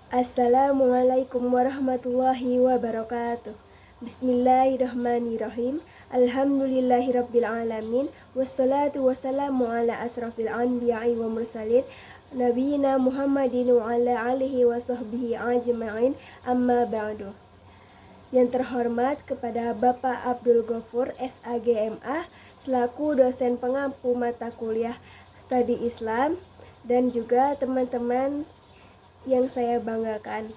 Assalamualaikum warahmatullahi wabarakatuh. Bismillahirrahmanirrahim. Alhamdulillahirrabbilalamin. Wassalatu wassalamu ala asrafil anbiya'i wa mursalin Nabiyina Muhammadin wa ala alihi wa sahbihi ajma'in. Amma ba'du. Yang terhormat kepada Bapak Abdul Ghafur SAGMA selaku dosen pengampu mata kuliah Studi Islam dan juga teman-teman yang saya banggakan.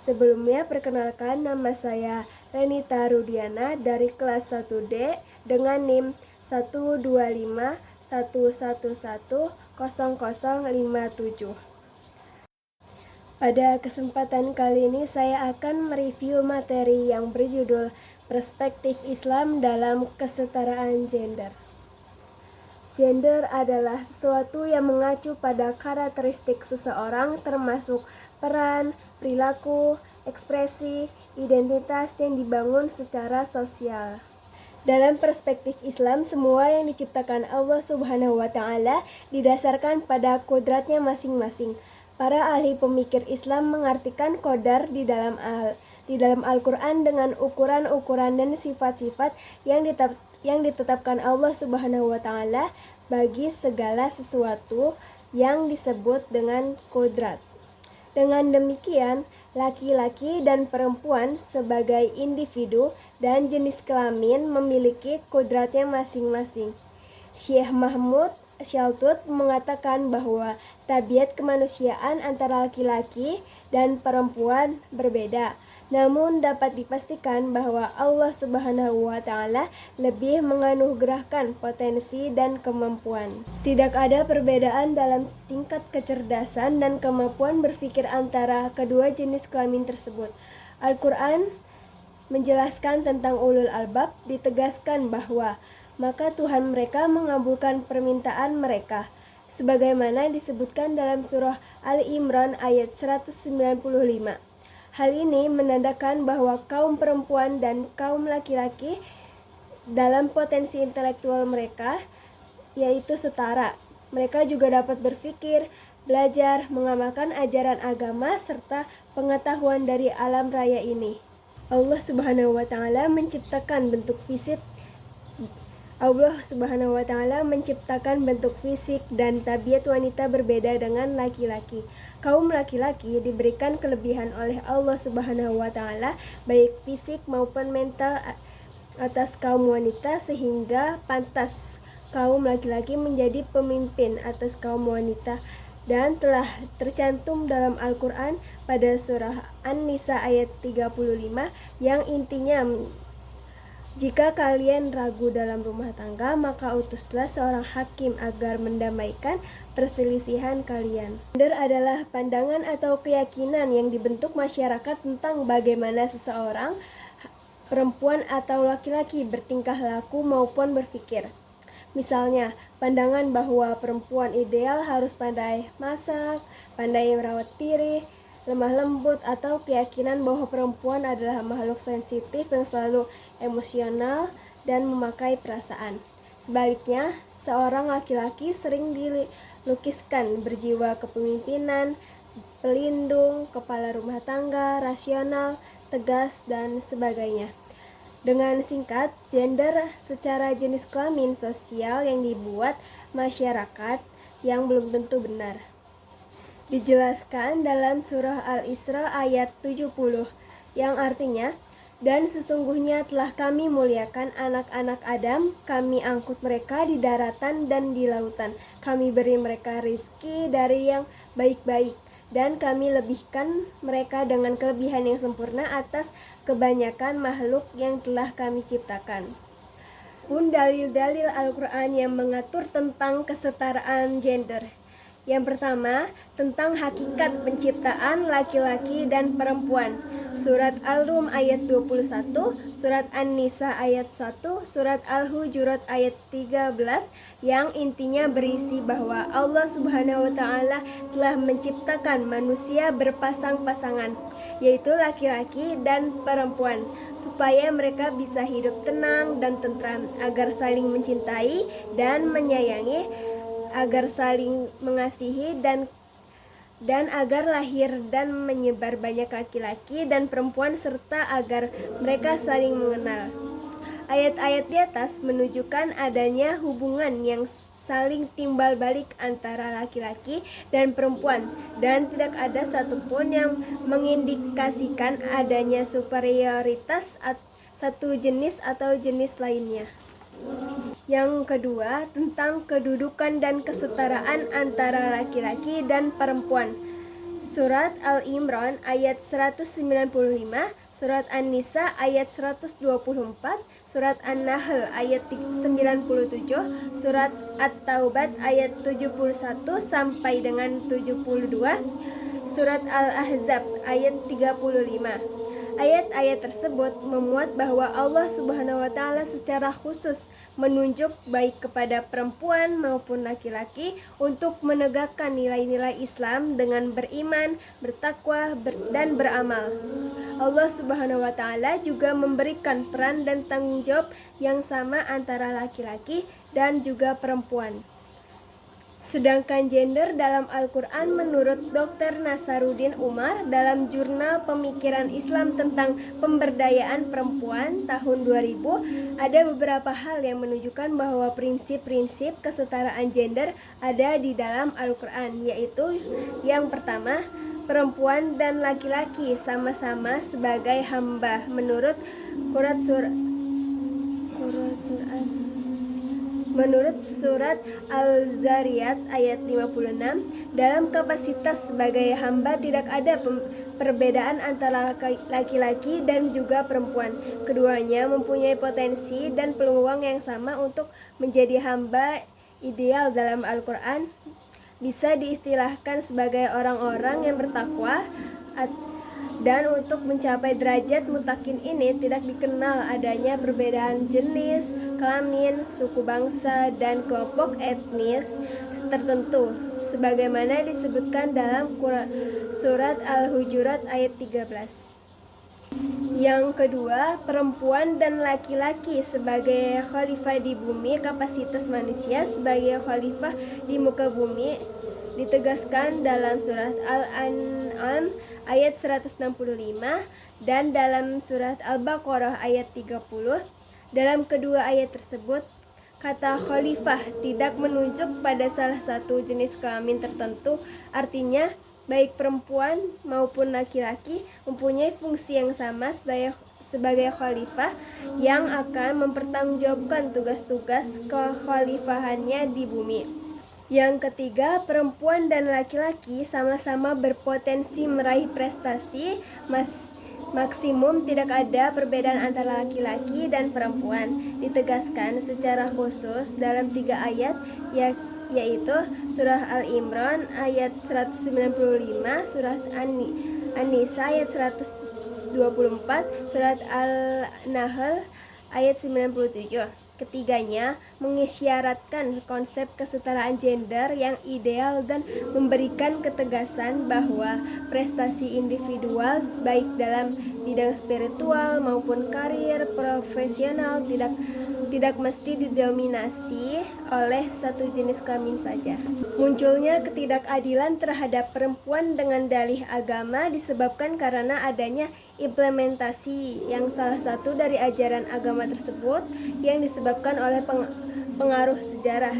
Sebelumnya perkenalkan, nama saya Renita Rudiana dari kelas 1D dengan NIM 12511110057. Pada kesempatan kali ini saya akan mereview materi yang berjudul Perspektif Islam dalam Kesetaraan Gender. Gender adalah sesuatu yang mengacu pada karakteristik seseorang termasuk peran, perilaku, ekspresi, identitas yang dibangun secara sosial. Dalam perspektif Islam, semua yang diciptakan Allah Subhanahu wa Ta'ala didasarkan pada kodratnya masing-masing. Para ahli pemikir Islam mengartikan qadar di dalam Al-Quran dengan ukuran-ukuran dan sifat-sifat yang ditetapkan Allah Subhanahu wa Ta'ala bagi segala sesuatu yang disebut dengan kodrat. Dengan demikian, laki-laki dan perempuan sebagai individu dan jenis kelamin memiliki kodratnya masing-masing. Syekh Mahmud Shaltut mengatakan bahwa tabiat kemanusiaan antara laki-laki dan perempuan berbeda. Namun dapat dipastikan bahwa Allah Subhanahu wa Ta'ala lebih menganugerahkan potensi dan kemampuan. Tidak ada perbedaan dalam tingkat kecerdasan dan kemampuan berpikir antara kedua jenis kelamin tersebut. Al-Quran menjelaskan tentang ulul albab, ditegaskan bahwa maka Tuhan mereka mengabulkan permintaan mereka, sebagaimana disebutkan dalam surah Al-Imran ayat 195. Hal ini menandakan bahwa kaum perempuan dan kaum laki-laki dalam potensi intelektual mereka yaitu setara. Mereka juga dapat berpikir, belajar, mengamalkan ajaran agama serta pengetahuan dari alam raya ini. Allah Subhanahu wa Ta'ala menciptakan bentuk fisik dan tabiat wanita berbeda dengan laki-laki. Kaum laki-laki diberikan kelebihan oleh Allah Subhanahu wa Ta'ala baik fisik maupun mental atas kaum wanita, sehingga pantas kaum laki-laki menjadi pemimpin atas kaum wanita, dan telah tercantum dalam Al-Quran pada surah An-Nisa ayat 35 yang intinya, jika kalian ragu dalam rumah tangga, maka utuslah seorang hakim agar mendamaikan perselisihan kalian. Gender adalah pandangan atau keyakinan yang dibentuk masyarakat tentang bagaimana seseorang, perempuan atau laki-laki bertingkah laku maupun berpikir. Misalnya, pandangan bahwa perempuan ideal harus pandai masak, pandai merawat diri, lemah lembut, atau keyakinan bahwa perempuan adalah makhluk sensitif yang selalu emosional dan memakai perasaan. Sebaliknya, seorang laki-laki sering dilukiskan berjiwa kepemimpinan, pelindung, kepala rumah tangga, rasional, tegas, dan sebagainya. Dengan singkat, gender secara jenis kelamin sosial yang dibuat masyarakat yang belum tentu benar. Dijelaskan dalam surah Al-Isra ayat 70 yang artinya, dan sesungguhnya telah kami muliakan anak-anak Adam, kami angkut mereka di daratan dan di lautan, kami beri mereka rizki dari yang baik-baik, dan kami lebihkan mereka dengan kelebihan yang sempurna atas kebanyakan makhluk yang telah kami ciptakan. Pun dalil-dalil Al-Quran yang mengatur tentang kesetaraan gender. Yang pertama, tentang hakikat penciptaan laki-laki dan perempuan. Surat Al-Rum ayat 21, Surat An-Nisa ayat 1, Surat Al-Hujurat ayat 13 yang intinya berisi bahwa Allah Subhanahu wa Ta'ala telah menciptakan manusia berpasang-pasangan, yaitu laki-laki dan perempuan, supaya mereka bisa hidup tenang dan tentram, agar saling mencintai dan menyayangi, agar saling mengasihi dan dan agar lahir dan menyebar banyak laki-laki dan perempuan serta agar mereka saling mengenal. Ayat-ayat di atas menunjukkan adanya hubungan yang saling timbal balik antara laki-laki dan perempuan dan tidak ada satupun yang mengindikasikan adanya superioritas satu jenis atau jenis lainnya. Yang kedua, tentang kedudukan dan kesetaraan antara laki-laki dan perempuan. Surat Al-Imran ayat 195, Surat An-Nisa ayat 124, Surat An-Nahl ayat 97, Surat At-Taubat ayat 71 sampai dengan 72, Surat Al-Ahzab ayat 35. Ayat-ayat tersebut memuat bahwa Allah Subhanahu wa Ta'ala secara khusus menunjuk baik kepada perempuan maupun laki-laki untuk menegakkan nilai-nilai Islam dengan beriman, bertakwa, dan beramal. Allah Subhanahu wa Ta'ala juga memberikan peran dan tanggung jawab yang sama antara laki-laki dan juga perempuan. Sedangkan gender dalam Al-Quran menurut Dr. Nasaruddin Umar dalam Jurnal Pemikiran Islam tentang Pemberdayaan Perempuan tahun 2000, ada beberapa hal yang menunjukkan bahwa prinsip-prinsip kesetaraan gender ada di dalam Al-Quran, yaitu yang pertama, perempuan dan laki-laki sama-sama sebagai hamba menurut surat Al-Zariyat ayat 56, dalam kapasitas sebagai hamba tidak ada perbedaan antara laki-laki dan juga perempuan. Keduanya mempunyai potensi dan peluang yang sama untuk menjadi hamba ideal dalam Al-Quran. Bisa diistilahkan sebagai orang-orang yang bertakwa, dan untuk mencapai derajat mutakin ini tidak dikenal adanya perbedaan jenis, kelamin, suku bangsa, dan kelompok etnis tertentu, sebagaimana disebutkan dalam surat Al-Hujurat ayat 13. Yang kedua, perempuan dan laki-laki sebagai khalifah di bumi, kapasitas manusia sebagai khalifah di muka bumi ditegaskan dalam surat Al-An'am ayat 165 dan dalam surat Al-Baqarah ayat 30. Dalam kedua ayat tersebut, kata khalifah tidak menunjuk pada salah satu jenis kelamin tertentu, artinya baik perempuan maupun laki-laki mempunyai fungsi yang sama sebagai khalifah yang akan mempertanggungjawabkan tugas-tugas kekhalifahannya di bumi. Yang ketiga, perempuan dan laki-laki sama-sama berpotensi meraih prestasi maksimum, tidak ada perbedaan antara laki-laki dan perempuan. Ditegaskan secara khusus dalam 3 ayat, yaitu surah Al-Imran ayat 195, surat An-Nisa ayat 124, surat Al-Nahl ayat 97. Ketiganya mengisyaratkan konsep kesetaraan gender yang ideal dan memberikan ketegasan bahwa prestasi individual baik dalam bidang spiritual maupun karir profesional tidak mesti didominasi oleh satu jenis kelamin saja. Munculnya ketidakadilan terhadap perempuan dengan dalih agama disebabkan karena adanya implementasi yang salah satu dari ajaran agama tersebut yang disebabkan oleh pengaruh sejarah,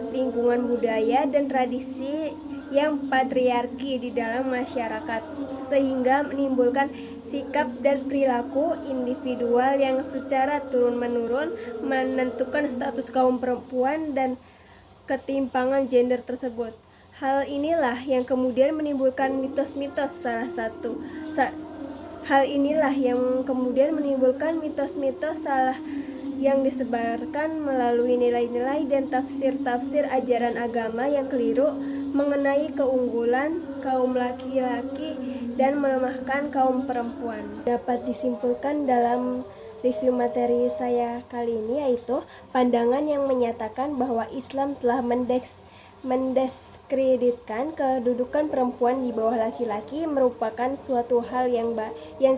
lingkungan budaya, dan tradisi yang patriarki di dalam masyarakat, sehingga menimbulkan sikap dan perilaku individual yang secara turun-menurun menentukan status kaum perempuan dan ketimpangan gender tersebut. Hal inilah yang kemudian menimbulkan mitos-mitos salah yang disebarkan melalui nilai-nilai dan tafsir-tafsir ajaran agama yang keliru mengenai keunggulan kaum laki-laki dan melemahkan kaum perempuan. Dapat disimpulkan dalam review materi saya kali ini, yaitu pandangan yang menyatakan bahwa Islam telah mendiskreditkan kedudukan perempuan di bawah laki-laki merupakan suatu hal yang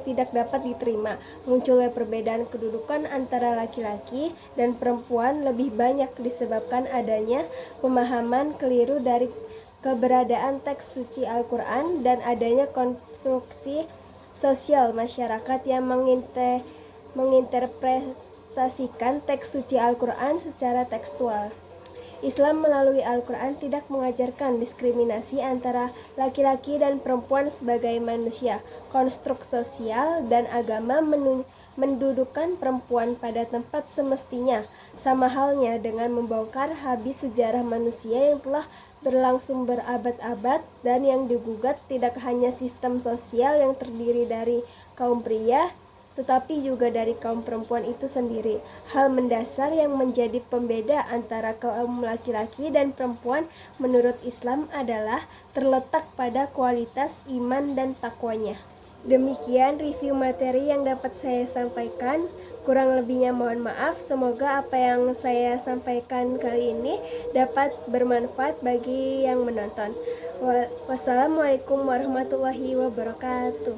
tidak dapat diterima. Munculnya perbedaan kedudukan antara laki-laki dan perempuan lebih banyak disebabkan adanya pemahaman keliru dari keberadaan teks suci Al-Quran, dan adanya konstruksi sosial masyarakat yang menginterpretasikan teks suci Al-Quran secara tekstual. Islam melalui Al-Quran tidak mengajarkan diskriminasi antara laki-laki dan perempuan sebagai manusia. Konstruk sosial dan agama mendudukkan perempuan pada tempat semestinya, sama halnya dengan membongkar habis sejarah manusia yang telah berlangsung berabad-abad dan yang digugat tidak hanya sistem sosial yang terdiri dari kaum pria, tetapi juga dari kaum perempuan itu sendiri. Hal mendasar yang menjadi pembeda antara kaum laki-laki dan perempuan menurut Islam adalah terletak pada kualitas iman dan takwanya. Demikian review materi yang dapat saya sampaikan. Kurang lebihnya mohon maaf. Semoga apa yang saya sampaikan kali ini dapat bermanfaat bagi yang menonton. Wassalamualaikum warahmatullahi wabarakatuh.